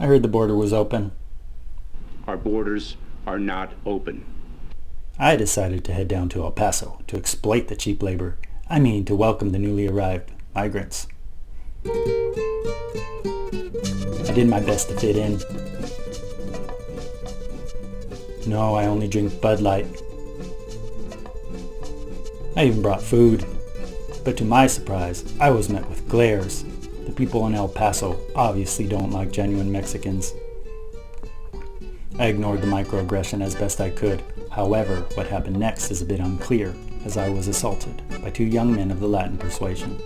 I heard the border was open. Our borders are not open. I decided to head down to El Paso to exploit the cheap labor. I mean, to welcome the newly arrived migrants. I did my best to fit in. No, I only drink Bud Light. I even brought food. But to my surprise, I was met with glares. The people in El Paso obviously don't like genuine Mexicans. I ignored the microaggression as best I could. However, what happened next is a bit unclear, as I was assaulted by two young men of the Latin persuasion.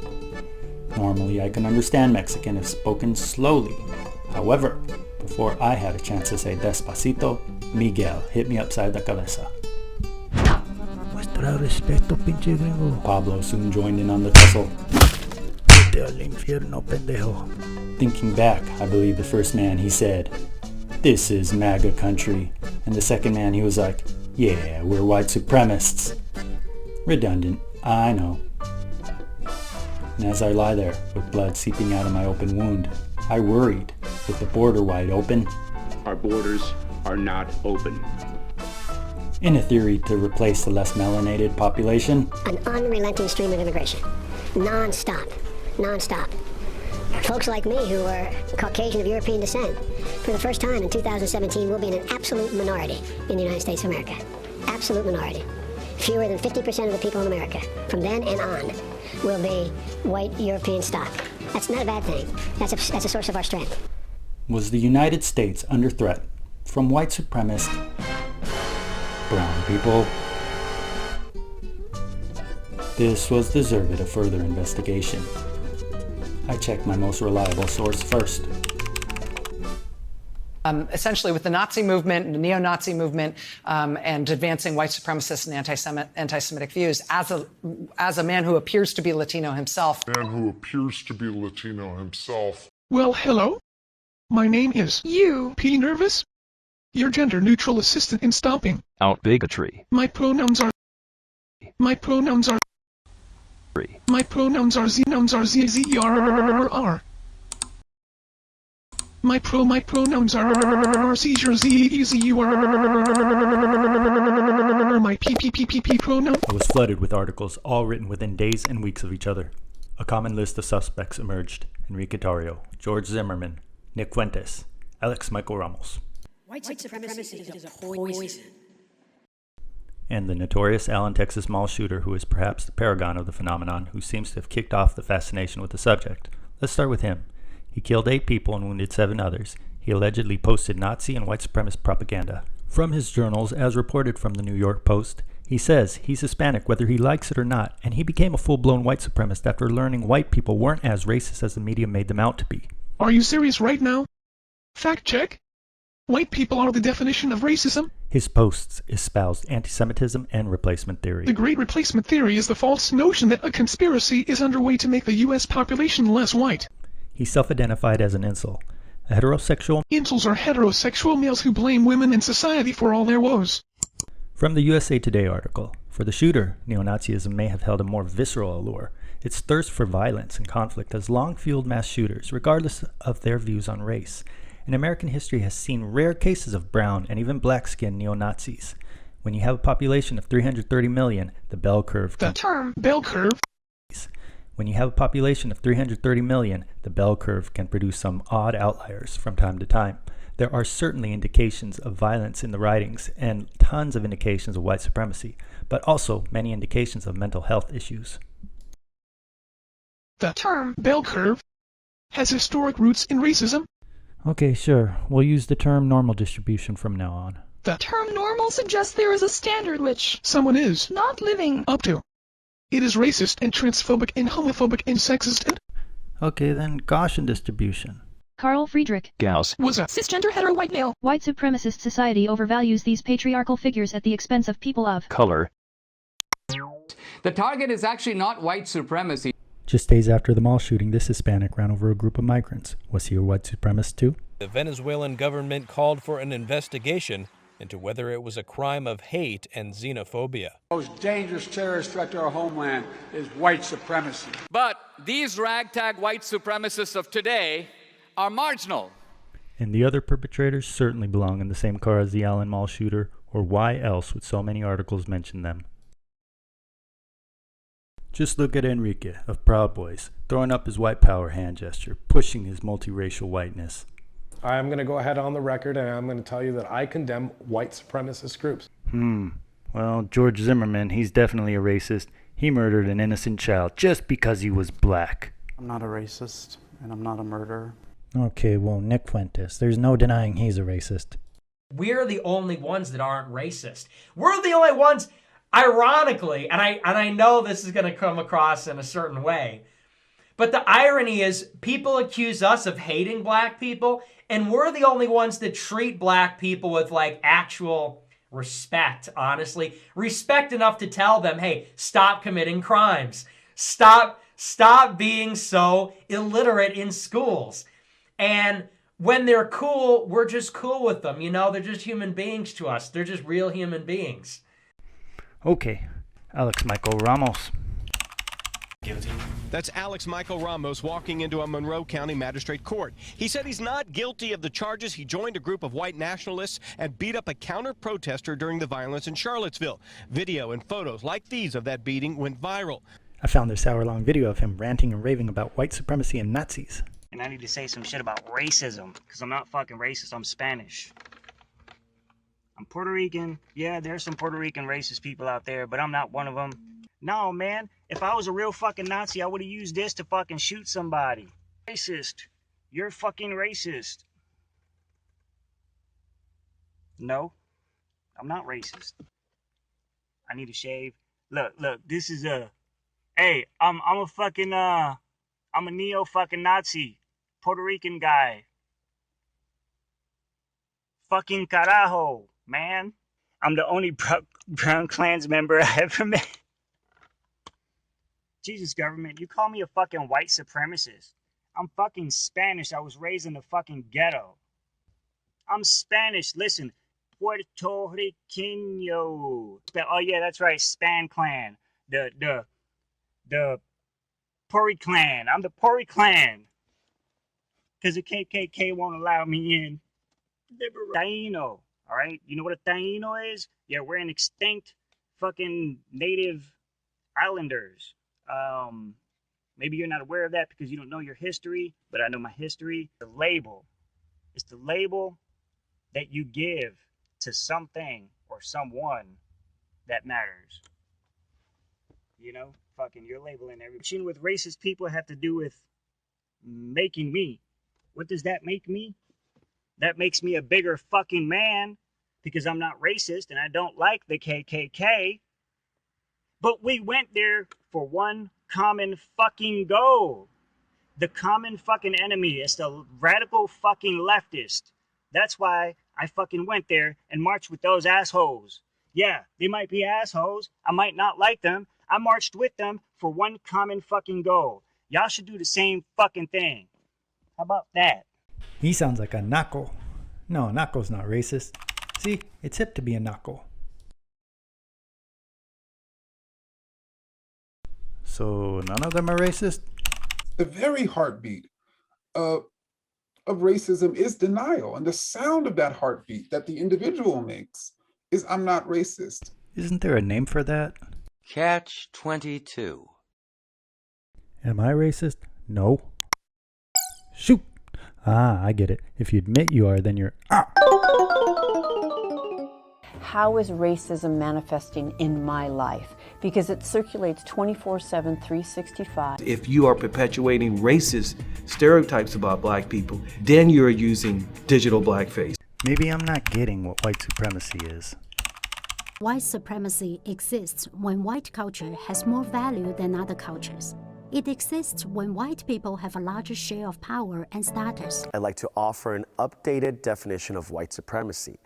Normally, I can understand Mexican if spoken slowly. However, before I had a chance to say despacito, Miguel hit me upside the cabeza. Muestra respeto, pinche gringo. Pablo soon joined in on the tussle. Vete al infierno, pendejo. Thinking back, I believe the first man he said, "This is MAGA country." And the second man he was like, "Yeah, we're white supremacists." Redundant, I know. And as I lie there, with blood seeping out of my open wound, I worried, with the border wide open. Our borders are not open. In a theory to replace the less melanated population. An unrelenting stream of immigration. Non-stop. Non-stop. Folks like me who are Caucasian of European descent, for the first time in 2017, will be in an absolute minority in the United States of America. Absolute minority. Fewer than 50% of the people in America, from then and on, will be white European stock. That's not a bad thing. That's a source of our strength. Was the United States under threat from white supremacist brown people? This was deserved of further investigation. I checked my most reliable source first. Essentially, with the Nazi movement, the neo-Nazi movement, and advancing white supremacist and anti-Semitic views, as a man who appears to be Latino himself. Well, hello. My name is You P. Nervous. Your gender-neutral assistant in stomping. Out bigotry. My pronouns are Z. My pronouns are Z, Z, E, R. My pronouns are seizure, Z, E, Z, U, R. My P pronoun. I was flooded with articles, all written within days and weeks of each other. A common list of suspects emerged. Enrique Tarrio, George Zimmerman, Nick Fuentes, Alex Michael Ramos. White supremacy is a poison. And the notorious Allen, Texas mall shooter who is perhaps the paragon of the phenomenon, who seems to have kicked off the fascination with the subject. Let's start with him. He killed 8 people and wounded 7 others. He allegedly posted Nazi and white supremacist propaganda. From his journals, as reported from the New York Post, he says he's Hispanic whether he likes it or not, and he became a full-blown white supremacist after learning white people weren't as racist as the media made them out to be. Are you serious right now? Fact check. White people are the definition of racism. His posts espoused anti-Semitism and replacement theory. The Great Replacement Theory is the false notion that a conspiracy is underway to make the U.S. population less white. He self-identified as an incel, a heterosexual. Incels are heterosexual males who blame women and society for all their woes. From the USA Today article, for the shooter, neo-Nazism may have held a more visceral allure. Its thirst for violence and conflict has long fueled mass shooters, regardless of their views on race. And American history has seen rare cases of brown and even black-skinned neo-Nazis. When you have a population of 330 million, the bell curve. The term bell curve. When you have a population of 330 million, the bell curve can produce some odd outliers from time to time. There are certainly indications of violence in the writings and tons of indications of white supremacy, but also many indications of mental health issues. The term bell curve has historic roots in racism. Okay, sure. We'll use the term normal distribution from now on. The term normal suggests there is a standard which someone is not living up to. It is racist and transphobic and homophobic and sexist and... Okay, then Gaussian distribution. Carl Friedrich Gauss was a cisgender hetero white male. White supremacist society overvalues these patriarchal figures at the expense of people of color. The target is actually not white supremacy. Just days after the mall shooting, this Hispanic ran over a group of migrants. Was he a white supremacist too? The Venezuelan government called for an investigation into whether it was a crime of hate and xenophobia. The most dangerous terrorist threat to our homeland is white supremacy. But these ragtag white supremacists of today are marginal. And the other perpetrators certainly belong in the same car as the Allen Mall shooter, or why else would so many articles mention them? Just look at Enrique of Proud Boys, throwing up his white power hand gesture, pushing his multiracial whiteness. I'm going to go ahead on the record and I'm going to tell you that I condemn white supremacist groups. Well, George Zimmerman, he's definitely a racist. He murdered an innocent child just because he was black. I'm not a racist, and I'm not a murderer. Okay, well, Nick Fuentes, there's no denying he's a racist. We're the only ones that aren't racist. We're the only ones, ironically, and I know this is going to come across in a certain way, but the irony is people accuse us of hating black people, and we're the only ones that treat black people with like actual respect, honestly. Respect enough to tell them, hey, stop committing crimes. Stop being so illiterate in schools. And when they're cool, we're just cool with them. You know, they're just human beings to us. They're just real human beings. Okay, Alex Michael Ramos. Guilty. That's Alex Michael Ramos walking into a Monroe County magistrate court. He said he's not guilty of the charges. He joined a group of white nationalists and beat up a counter-protester during the violence in Charlottesville. Video and photos like these of that beating went viral. I found this hour-long video of him ranting and raving about white supremacy and Nazis. And I need to say some shit about racism, because I'm not fucking racist, I'm Spanish. I'm Puerto Rican. Yeah, there's some Puerto Rican racist people out there, but I'm not one of them. No, man, if I was a real fucking Nazi, I would have used this to fucking shoot somebody. Racist. You're fucking racist. No, I'm not racist. I need to shave. Look, this is a... Hey, I'm a fucking, I'm a neo-fucking Nazi. Puerto Rican guy. Fucking carajo, man. I'm the only Brown Klans member I ever met. Jesus, government, you call me a fucking white supremacist. I'm fucking Spanish. I was raised in the fucking ghetto. I'm Spanish. Listen, Puerto Riqueño. Oh, yeah, that's right, Span Clan. The Puri Clan. I'm the Puri Clan. Because the KKK won't allow me in. Taino. All right? You know what a Taino is? Yeah, we're an extinct fucking native islanders. Maybe you're not aware of that because you don't know your history, but I know my history. The label. It's the label that you give to something or someone that matters. You know? Fucking, you're labeling everything with racist people have to do with making me. What does that make me? That makes me a bigger fucking man because I'm not racist and I don't like the KKK. But we went there for one common fucking goal. The common fucking enemy is the radical fucking leftist. That's why I fucking went there and marched with those assholes. Yeah, they might be assholes. I might not like them. I marched with them for one common fucking goal. Y'all should do the same fucking thing. How about that? He sounds like a naco. No, naco's not racist. See, it's hip to be a naco. So none of them are racist? The very heartbeat of racism is denial. And the sound of that heartbeat that the individual makes is, I'm not racist. Isn't there a name for that? Catch-22. Am I racist? No. Shoot! Ah, I get it. If you admit you are, then you're... How is racism manifesting in my life? Because it circulates 24/7, 365. If you are perpetuating racist stereotypes about black people, then you're using digital blackface. Maybe I'm not getting what white supremacy is. White supremacy exists when white culture has more value than other cultures. It exists when white people have a larger share of power and status. I'd like to offer an updated definition of white supremacy.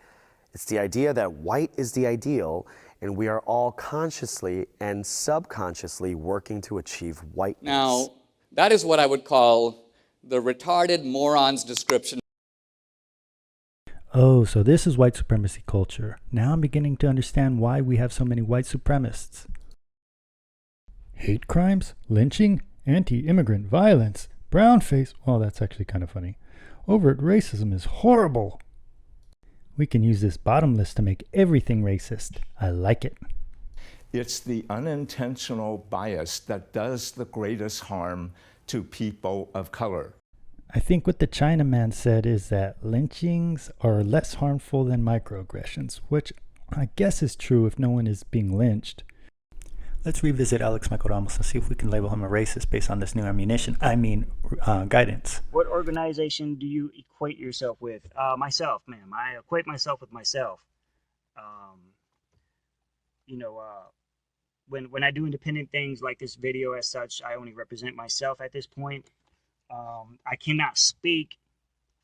It's the idea that white is the ideal, and we are all consciously and subconsciously working to achieve whiteness. Now, that is what I would call the retarded moron's description. Oh, so this is white supremacy culture. Now I'm beginning to understand why we have so many white supremacists. Hate crimes, lynching, anti-immigrant violence, brownface. Well, that's actually kind of funny. Overt racism is horrible. We can use this bottom list to make everything racist. I like it. It's the unintentional bias that does the greatest harm to people of color. I think what the Chinaman said is that lynchings are less harmful than microaggressions, which I guess is true if no one is being lynched. Let's revisit Alex Michael Ramos and see if we can label him a racist based on this new guidance. What organization do you equate yourself with? Myself, ma'am. I equate myself with myself. When I do independent things like this video as such, I only represent myself at this point. I cannot speak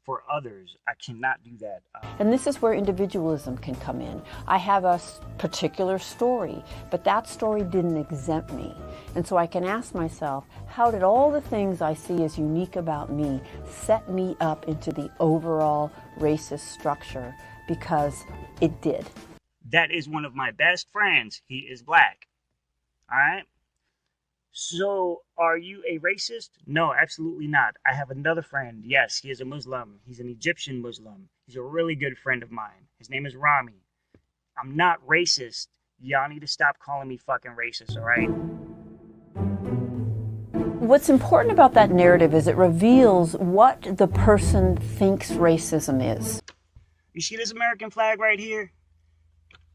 for others. I cannot do that. And this is where individualism can come in. I have a particular story, but that story didn't exempt me. And so I can ask myself, how did all the things I see as unique about me set me up into the overall racist structure? Because it did. That is one of my best friends. He is black. All right? So, are you a racist? No, absolutely not. I have another friend. Yes, he is a Muslim. He's an Egyptian Muslim. He's a really good friend of mine. His name is Rami. I'm not racist. Y'all need to stop calling me fucking racist, all right? What's important about that narrative is it reveals what the person thinks racism is. You see this American flag right here?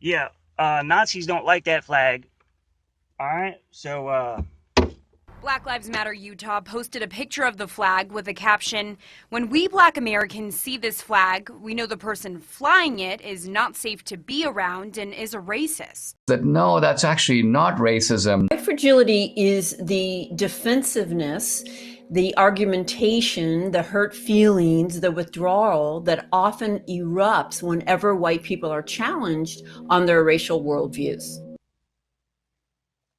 Yeah, Nazis don't like that flag. All right, so, Black Lives Matter Utah posted a picture of the flag with the caption, "When we Black Americans see this flag, we know the person flying it is not safe to be around and is a racist." That no, that's actually not racism. White fragility is the defensiveness, the argumentation, the hurt feelings, the withdrawal that often erupts whenever white people are challenged on their racial worldviews.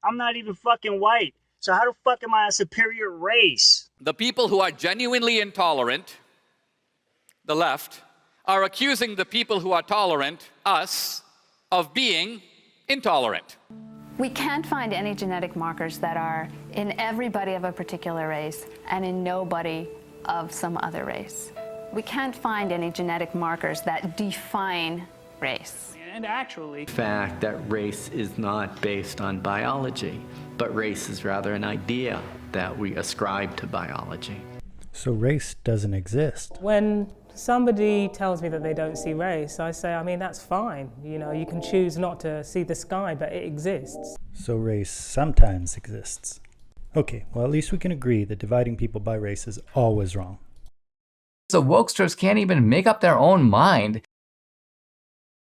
I'm not even fucking white. So how the fuck am I a superior race? The people who are genuinely intolerant, the left, are accusing the people who are tolerant, us, of being intolerant. We can't find any genetic markers that are in everybody of a particular race and in nobody of some other race. We can't find any genetic markers that define race. And actually, the fact that race is not based on biology, but race is rather an idea that we ascribe to biology. So race doesn't exist. when somebody tells me that they don't see race, I say, I mean, that's fine. You know, you can choose not to see the sky, but it exists. So race sometimes exists. Okay, well, at least we can agree that dividing people by race is always wrong. So wokesters can't even make up their own mind.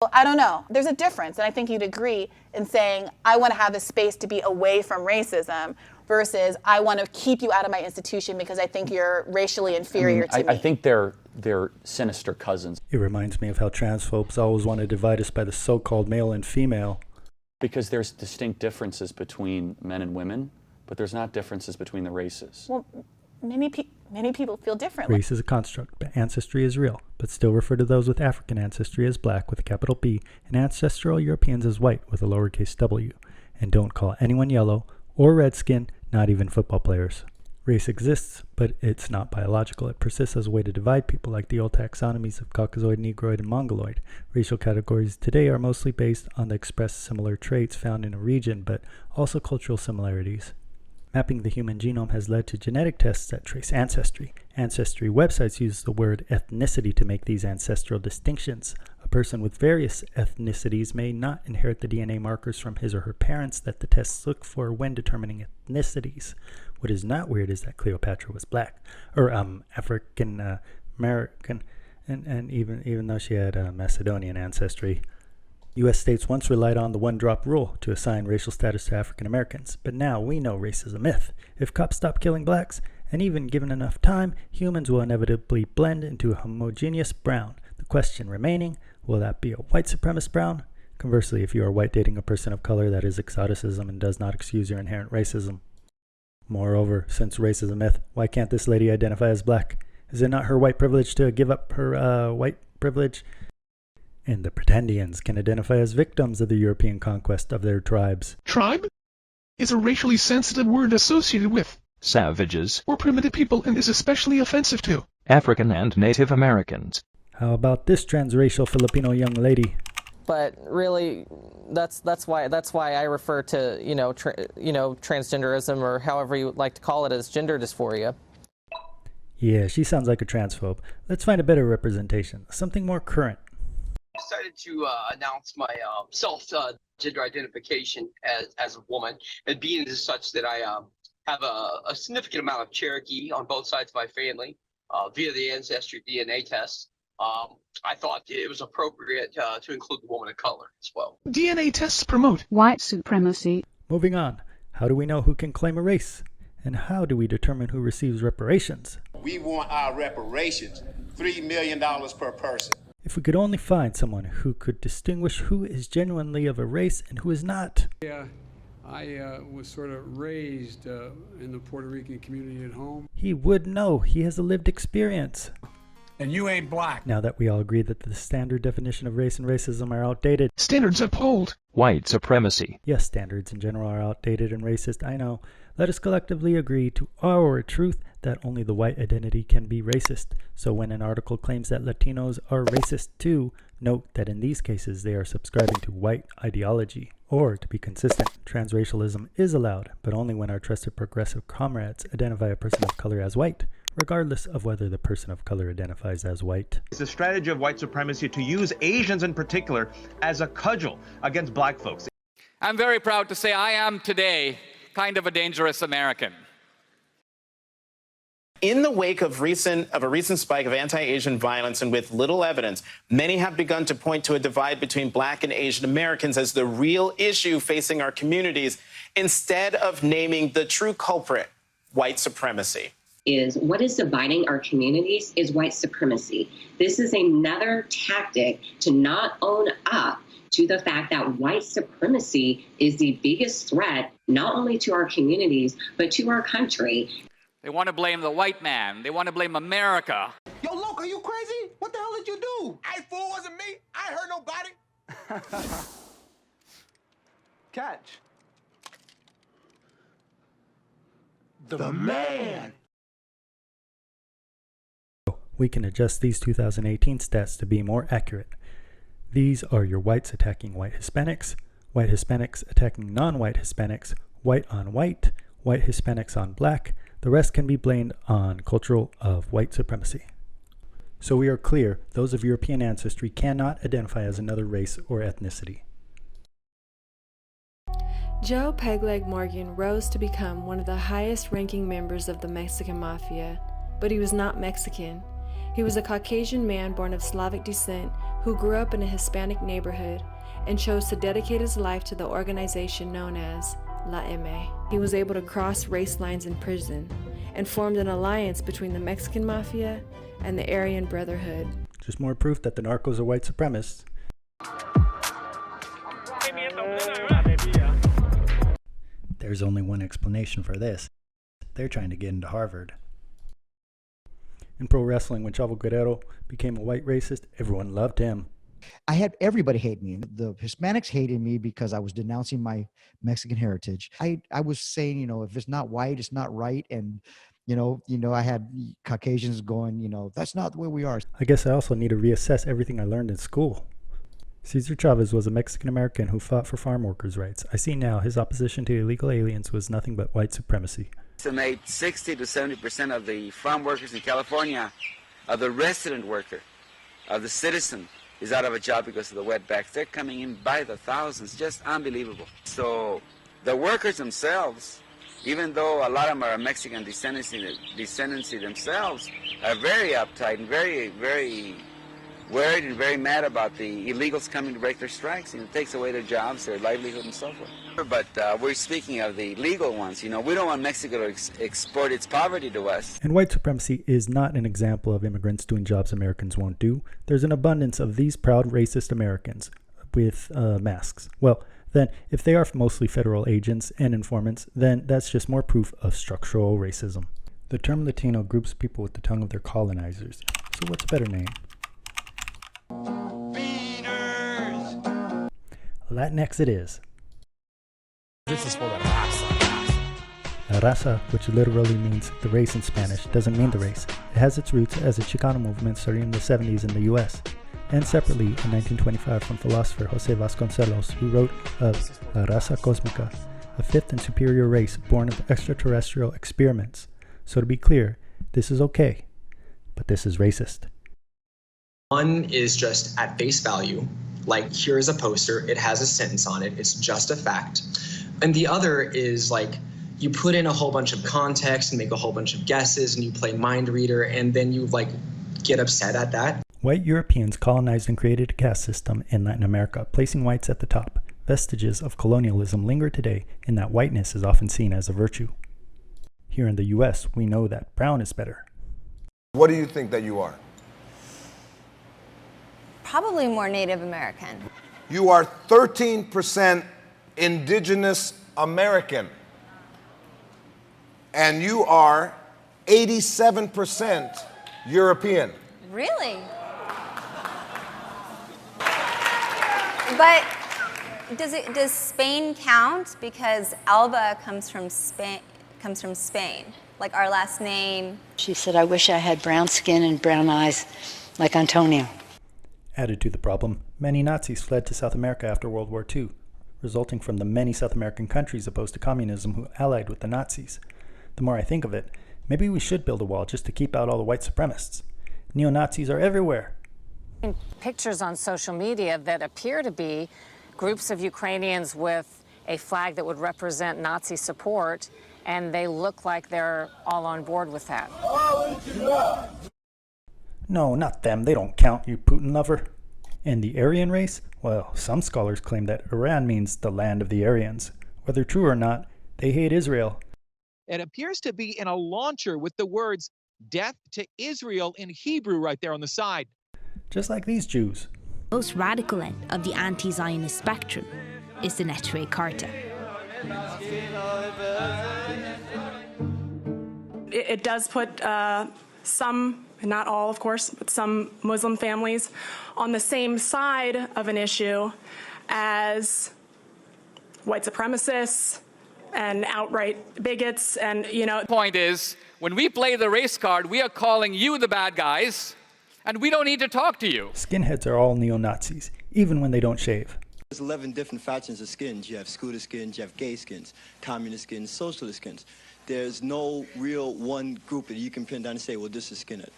Well, I don't know. There's a difference, and I think you'd agree in saying, I want to have a space to be away from racism versus I want to keep you out of my institution because I think you're racially inferior to me. I think they're sinister cousins. It reminds me of how transphobes always want to divide us by the so-called male and female. Because there's distinct differences between men and women, but there's not differences between the races. Well, many people feel differently. Race is a construct, but ancestry is real, but still refer to those with African ancestry as black with a capital P and ancestral Europeans as white with a lowercase w, and don't call anyone yellow or redskin, not even football players. Race exists, but it's not biological. It persists as a way to divide people like the old taxonomies of Caucasoid, Negroid, and Mongoloid. Racial categories today are mostly based on the expressed similar traits found in a region, but also cultural similarities. Mapping the human genome has led to genetic tests that trace ancestry. Ancestry websites use the word ethnicity to make these ancestral distinctions. A person with various ethnicities may not inherit the DNA markers from his or her parents that the tests look for when determining ethnicities. What is not weird is that Cleopatra was black, or African American, and even though she had Macedonian ancestry. U.S. states once relied on the one-drop rule to assign racial status to African Americans, but now we know race is a myth. If cops stop killing blacks, and even given enough time, humans will inevitably blend into a homogeneous brown. The question remaining, will that be a white supremacist brown? Conversely, if you are white dating a person of color, that is exoticism and does not excuse your inherent racism. Moreover, since race is a myth, why can't this lady identify as black? Is it not her white privilege to give up her white privilege? And the pretendians can identify as victims of the European conquest of their tribes. Tribe is a racially sensitive word associated with savages or primitive people and is especially offensive to African and Native Americans. How about this transracial Filipino young lady? But really, that's why I refer to transgenderism, or however you like to call it, as gender dysphoria. Yeah, she sounds like a transphobe. Let's find a better representation, something more current. I decided to announce my self-gender identification as a woman, and being as such that I have a significant amount of Cherokee on both sides of my family via the ancestry DNA test. I thought it was appropriate to include the woman of color as well. DNA tests promote white supremacy. Moving on, how do we know who can claim a race? And how do we determine who receives reparations? We want our reparations, $3 million per person. If we could only find someone who could distinguish who is genuinely of a race and who is not. Yeah, I was sort of raised in the Puerto Rican community at home. He would know. He has a lived experience. And you ain't black. Now that we all agree that the standard definition of race and racism are outdated. Standards uphold white supremacy. Yes, standards in general are outdated and racist, I know. Let us collectively agree to our truth that only the white identity can be racist. So when an article claims that Latinos are racist too, note that in these cases they are subscribing to white ideology. Or, to be consistent, transracialism is allowed, but only when our trusted progressive comrades identify a person of color as white, regardless of whether the person of color identifies as white. It's a strategy of white supremacy to use Asians in particular as a cudgel against black folks. I'm very proud to say I am today kind of a dangerous American. In the wake of a recent spike of anti-Asian violence and with little evidence, many have begun to point to a divide between black and Asian Americans as the real issue facing our communities, instead of naming the true culprit, white supremacy. Is what is dividing our communities is white supremacy. This is another tactic to not own up to the fact that white supremacy is the biggest threat, not only to our communities, but to our country. They want to blame the white man. They want to blame America. Yo, Loke, are you crazy? What the hell did you do? Hey, fool, wasn't me. I ain't hurt nobody. Catch. The man. We can adjust these 2018 stats to be more accurate. These are your whites attacking white Hispanics attacking non-white Hispanics, white on white, white Hispanics on black. The rest can be blamed on cultural of white supremacy. So we are clear, those of European ancestry cannot identify as another race or ethnicity. Joe Pegleg Morgan rose to become one of the highest-ranking members of the Mexican Mafia, but he was not Mexican. He was a Caucasian man born of Slavic descent who grew up in a Hispanic neighborhood and chose to dedicate his life to the organization known as La M. He was able to cross race lines in prison and formed an alliance between the Mexican Mafia and the Aryan Brotherhood. Just more proof that the narcos are white supremacists. There's only one explanation for this. They're trying to get into Harvard. In pro wrestling, when Chavo Guerrero became a white racist, everyone loved him. I had everybody hate me. The Hispanics hated me because I was denouncing my Mexican heritage. I was saying, if it's not white, it's not right. And, I had Caucasians going, that's not the way we are. I guess I also need to reassess everything I learned in school. Cesar Chavez was a Mexican-American who fought for farm workers' rights. I see now his opposition to illegal aliens was nothing but white supremacy. Estimate 60 to 70% of the farm workers in California, of the resident worker, of the citizen, is out of a job because of the wetbacks. They're coming in by the thousands, just unbelievable. So the workers themselves, even though a lot of them are Mexican descendancy themselves, are very uptight and very, very worried and very mad about the illegals coming to break their strikes. It takes away their jobs, their livelihood, and so forth. But we're speaking of the legal ones. We don't want Mexico to export its poverty to us. And white supremacy is not an example of immigrants doing jobs Americans won't do. There's an abundance of these proud racist Americans with masks. Well, then, if they are mostly federal agents and informants, then that's just more proof of structural racism. The term Latino groups people with the tongue of their colonizers. So what's a better name? Latinx it is. This is for the rocks. La raza, which literally means the race in Spanish, doesn't mean the race. It has its roots as a Chicano movement starting in the 70s in the US, and separately in 1925 from philosopher Jose Vasconcelos, who wrote of La raza cósmica, a fifth and superior race born of extraterrestrial experiments. So to be clear, this is okay, but this is racist. One is just at face value, like here is a poster, it has a sentence on it, it's just a fact. And the other is like, you put in a whole bunch of context and make a whole bunch of guesses and you play mind reader and then you like get upset at that. White Europeans colonized and created a caste system in Latin America, placing whites at the top. Vestiges of colonialism linger today in that whiteness is often seen as a virtue. Here in the US, we know that brown is better. What do you think that you are? Probably more Native American. You are 13% Indigenous American. And you are 87% European. Really? But does Spain count? Because Alba comes from Spain, like our last name. She said, I wish I had brown skin and brown eyes like Antonio. Added to the problem, many Nazis fled to South America after World War II, resulting from the many South American countries opposed to communism who allied with the Nazis. The more I think of it, maybe we should build a wall just to keep out all the white supremacists. Neo-Nazis are everywhere. Pictures on social media that appear to be groups of Ukrainians with a flag that would represent Nazi support, and they look like they're all on board with that. No, not them. They don't count, you Putin lover. And the Aryan race? Well, some scholars claim that Iran means the land of the Aryans. Whether true or not, they hate Israel. It appears to be in a launcher with the words, "Death to Israel" in Hebrew right there on the side. Just like these Jews. Most radical end of the anti-Zionist spectrum is the Neturei Karta. It does put some, not all of course, but some Muslim families on the same side of an issue as white supremacists and outright bigots, and The point is, when we play the race card, we are calling you the bad guys, and we don't need to talk to you. Skinheads are all neo-Nazis, even when they don't shave. There's 11 different factions of skins. You have scooter skins, you have gay skins, communist skins, socialist skins. There's no real one group that you can pin down and say, well, this is skinhead.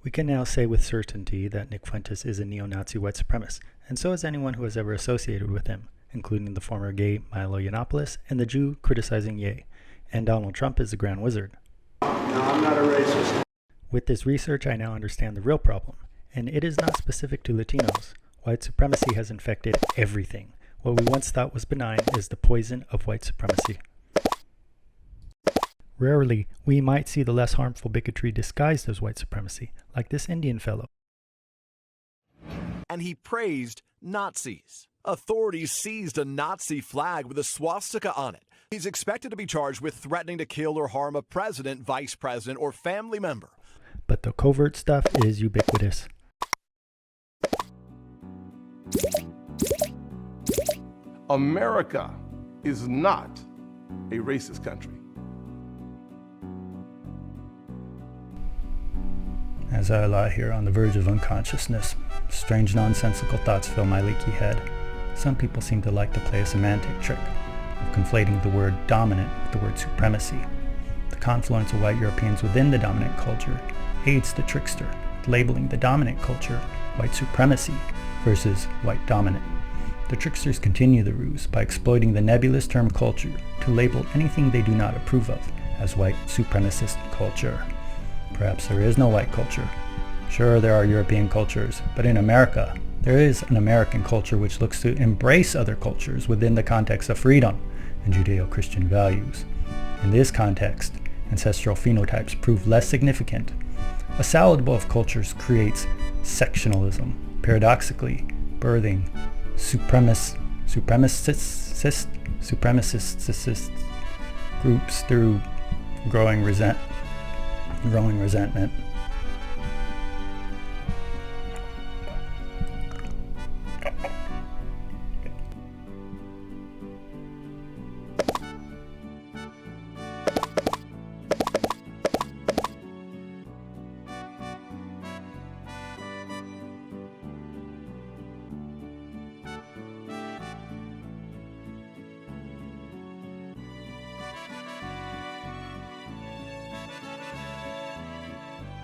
We can now say with certainty that Nick Fuentes is a neo-Nazi white supremacist, and so is anyone who has ever associated with him, including the former gay Milo Yiannopoulos and the Jew criticizing Ye. And Donald Trump is the Grand Wizard. No, I'm not a racist. With this research, I now understand the real problem, and it is not specific to Latinos. White supremacy has infected everything. What we once thought was benign is the poison of white supremacy. Rarely, we might see the less harmful bigotry disguised as white supremacy, like this Indian fellow. And he praised Nazis. Authorities seized a Nazi flag with a swastika on it. He's expected to be charged with threatening to kill or harm a president, vice president, or family member. But the covert stuff is ubiquitous. America is not a racist country. As I lie here on the verge of unconsciousness, strange nonsensical thoughts fill my leaky head. Some people seem to like to play a semantic trick of conflating the word dominant with the word supremacy. The confluence of white Europeans within the dominant culture aids the trickster, labeling the dominant culture white supremacy versus white dominant. The tricksters continue the ruse by exploiting the nebulous term culture to label anything they do not approve of as white supremacist culture. Perhaps there is no white culture. Sure, there are European cultures, but in America, there is an American culture which looks to embrace other cultures within the context of freedom and Judeo-Christian values. In this context, ancestral phenotypes prove less significant. A salad bowl of cultures creates sectionalism, paradoxically birthing supremacist groups through growing resentment.